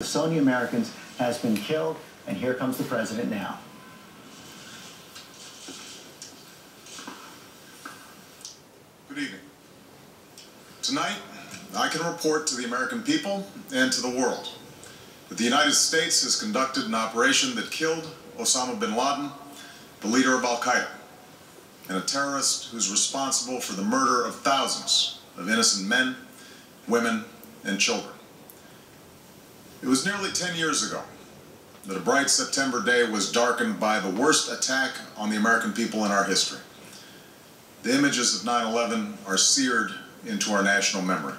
Sunni Americans has been killed, and here comes the president now. Good evening. Tonight, I can report to the American people and to the world that the United States has conducted an operation that killed Osama Bin Laden, the leader of Al-Qaeda, and a terrorist who's responsible for the murder of thousands of innocent men, women, and children. It was nearly 10 years ago that a bright September day was darkened by the worst attack on the American people in our history. The images of 9/11 are seared into our national memory.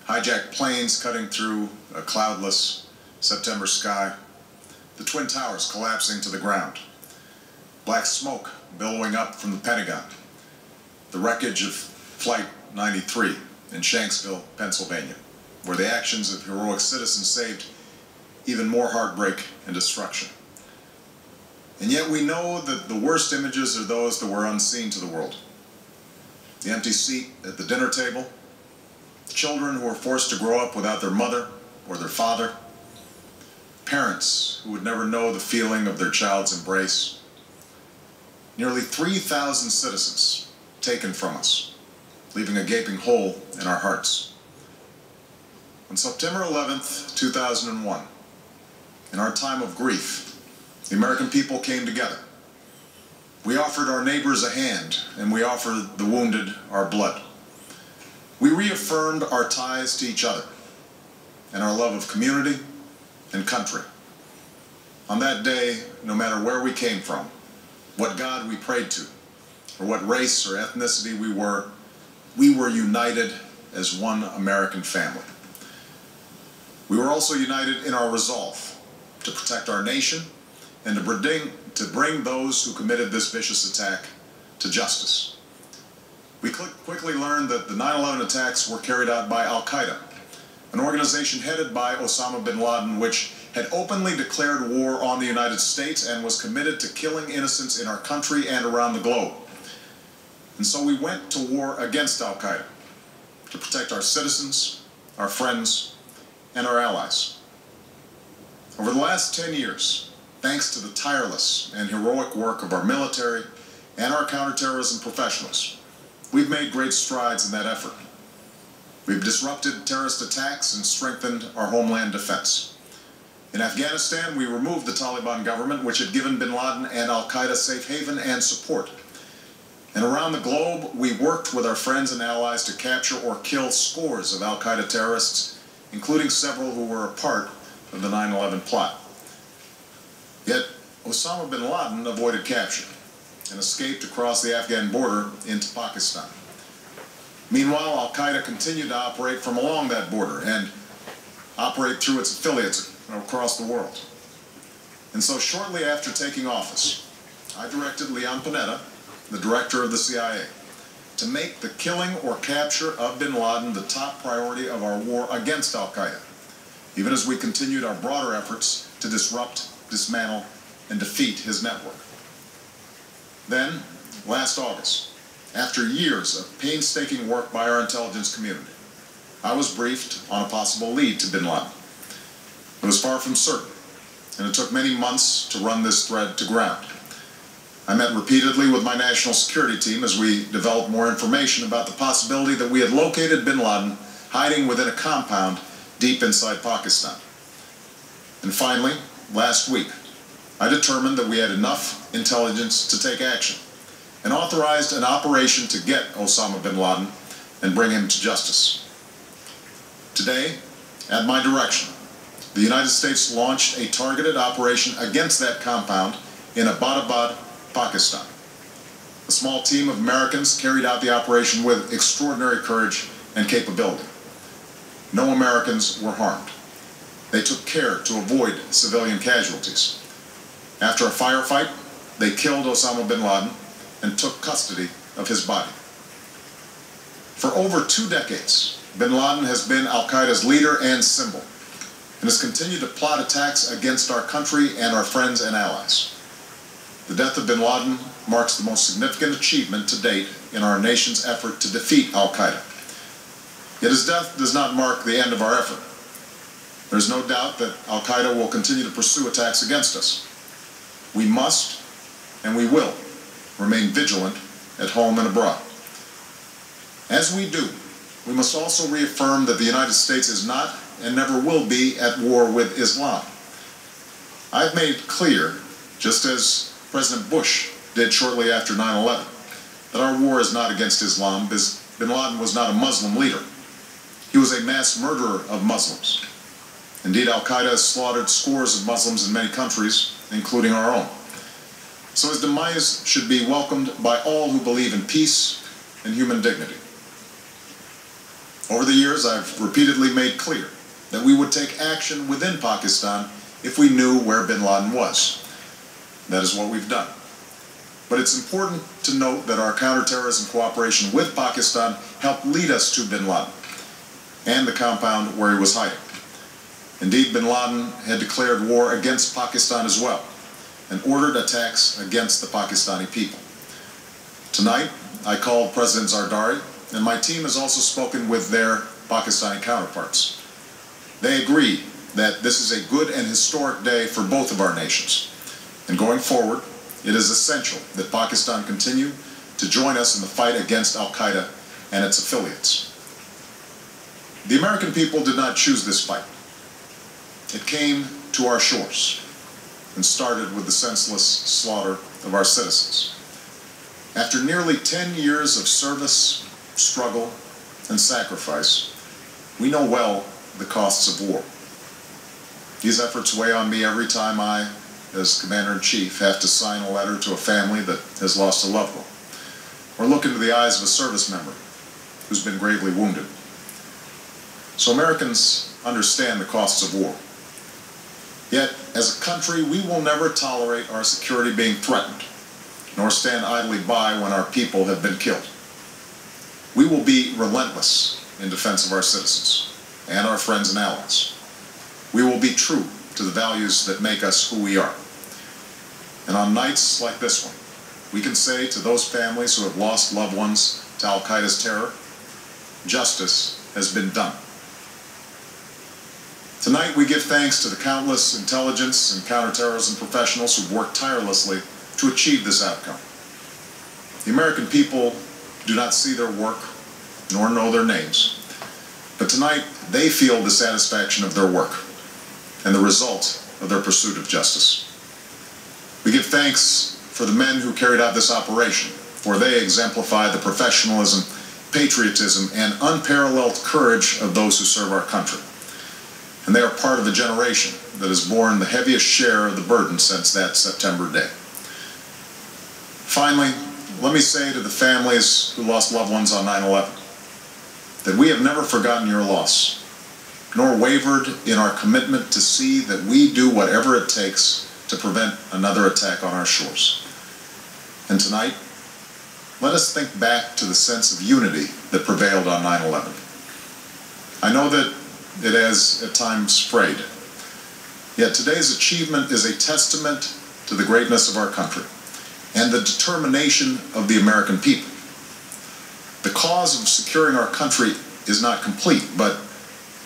Hijacked planes cutting through a cloudless September sky, the Twin Towers collapsing to the ground, black smoke billowing up from the Pentagon, the wreckage of Flight 93 in Shanksville, Pennsylvania, where the actions of heroic citizens saved even more heartbreak and destruction. And yet we know that the worst images are those that were unseen to the world. The empty seat at the dinner table, children who were forced to grow up without their mother or their father, parents who would never know the feeling of their child's embrace, nearly 3,000 citizens taken from us, leaving a gaping hole in our hearts. On September 11th, 2001, in our time of grief, the American people came together. We offered our neighbors a hand, and we offered the wounded our blood. We reaffirmed our ties to each other and our love of community and country. On that day, no matter where we came from, what God we prayed to, or what race or ethnicity we were united as one American family. We were also united in our resolve to protect our nation and to bring those who committed this vicious attack to justice. We quickly learned that the 9/11 attacks were carried out by Al-Qaeda, an organization headed by Osama Bin Laden, which had openly declared war on the United States and was committed to killing innocents in our country and around the globe. And so we went to war against Al-Qaeda to protect our citizens, our friends, and our allies. Over the last 10 years, thanks to the tireless and heroic work of our military and our counterterrorism professionals, we've made great strides in that effort. We've disrupted terrorist attacks and strengthened our homeland defense. In Afghanistan, we removed the Taliban government, which had given bin Laden and Al-Qaeda safe haven and support. And around the globe, we worked with our friends and allies to capture or kill scores of Al-Qaeda terrorists, including several who were a part of the 9/11 plot. Yet, Osama Bin Laden avoided capture and escaped across the Afghan border into Pakistan. Meanwhile, Al-Qaeda continued to operate from along that border and operate through its affiliates across the world. And so shortly after taking office, I directed Leon Panetta, the director of the CIA, to make the killing or capture of bin Laden the top priority of our war against Al-Qaeda, even as we continued our broader efforts to disrupt, dismantle, and defeat his network. Then, last August, after years of painstaking work by our intelligence community, I was briefed on a possible lead to bin Laden. It was far from certain, and it took many months to run this thread to ground. I met repeatedly with my national security team as we developed more information about the possibility that we had located bin Laden hiding within a compound deep inside Pakistan. And finally, last week, I determined that we had enough intelligence to take action and authorized an operation to get Osama bin Laden and bring him to justice. Today, at my direction, the United States launched a targeted operation against that compound in Abbottabad, Pakistan. A small team of Americans carried out the operation with extraordinary courage and capability. No Americans were harmed. They took care to avoid civilian casualties. After a firefight, they killed Osama bin Laden and took custody of his body. For over 2 decades, bin Laden has been Al-Qaeda's leader and symbol, and has continued to plot attacks against our country and our friends and allies. The death of bin Laden marks the most significant achievement to date in our nation's effort to defeat Al-Qaeda. Yet his death does not mark the end of our effort. There's no doubt that al-Qaeda will continue to pursue attacks against us. We must, and we will, remain vigilant at home and abroad. As we do, we must also reaffirm that the United States is not and never will be at war with Islam. I've made clear, just as President Bush did shortly after 9/11, that our war is not against Islam, because Bin Laden was not a Muslim leader. He was a mass murderer of Muslims. Indeed, al-Qaeda has slaughtered scores of Muslims in many countries, including our own. So his demise should be welcomed by all who believe in peace and human dignity. Over the years, I've repeatedly made clear that we would take action within Pakistan if we knew where Bin Laden was. That is what we've done. But it's important to note that our counterterrorism cooperation with Pakistan helped lead us to Bin Laden and the compound where he was hiding. Indeed, Bin Laden had declared war against Pakistan as well and ordered attacks against the Pakistani people. Tonight, I called President Zardari, and my team has also spoken with their Pakistani counterparts. They agree that this is a good and historic day for both of our nations. And going forward, it is essential that Pakistan continue to join us in the fight against al-Qaeda and its affiliates. The American people did not choose this fight. It came to our shores and started with the senseless slaughter of our citizens. After nearly 10 years of service, struggle, and sacrifice, we know well the costs of war. These efforts weigh on me every time I, as Commander-in-Chief, have to sign a letter to a family that has lost a loved one, or look into the eyes of a service member who's been gravely wounded. So Americans understand the costs of war. Yet, as a country, we will never tolerate our security being threatened, nor stand idly by when our people have been killed. We will be relentless in defense of our citizens and our friends and allies. We will be true to the values that make us who we are. And on nights like this one, we can say to those families who have lost loved ones to al-Qaeda's terror, justice has been done. Tonight we give thanks to the countless intelligence and counterterrorism professionals who've worked tirelessly to achieve this outcome. The American people do not see their work nor know their names, but tonight they feel the satisfaction of their work and the result of their pursuit of justice. We give thanks for the men who carried out this operation, for they exemplify the professionalism, patriotism, and unparalleled courage of those who serve our country. And they are part of a generation that has borne the heaviest share of the burden since that September day. Finally, let me say to the families who lost loved ones on 9/11 that we have never forgotten your loss, nor wavered in our commitment to see that we do whatever it takes to prevent another attack on our shores. And tonight, let us think back to the sense of unity that prevailed on 9/11. I know that it has at times frayed, yet today's achievement is a testament to the greatness of our country and the determination of the American people. The cause of securing our country is not complete, but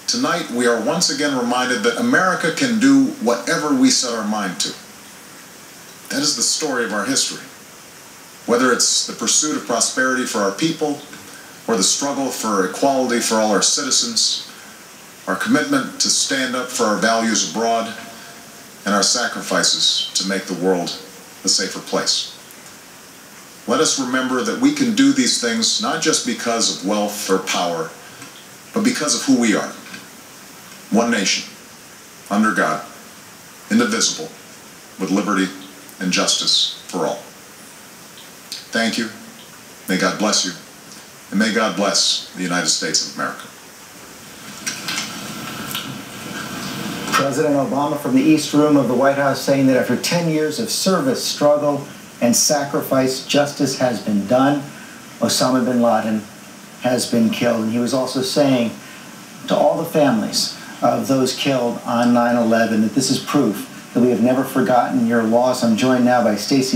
tonight we are once again reminded that America can do whatever we set our mind to. That is the story of our history. Whether it's the pursuit of prosperity for our people, or the struggle for equality for all our citizens, our commitment to stand up for our values abroad, and our sacrifices to make the world a safer place. Let us remember that we can do these things not just because of wealth or power, but because of who we are. One nation, under God, indivisible, with liberty and justice for all. Thank you. May God bless you. And may God bless the United States of America. President Obama from the East Room of the White House saying that after 10 years of service, struggle, and sacrifice, justice has been done. Osama Bin Laden has been killed. And he was also saying to all the families of those killed on 9/11 that this is proof that we have never forgotten your loss. I'm joined now by Stacey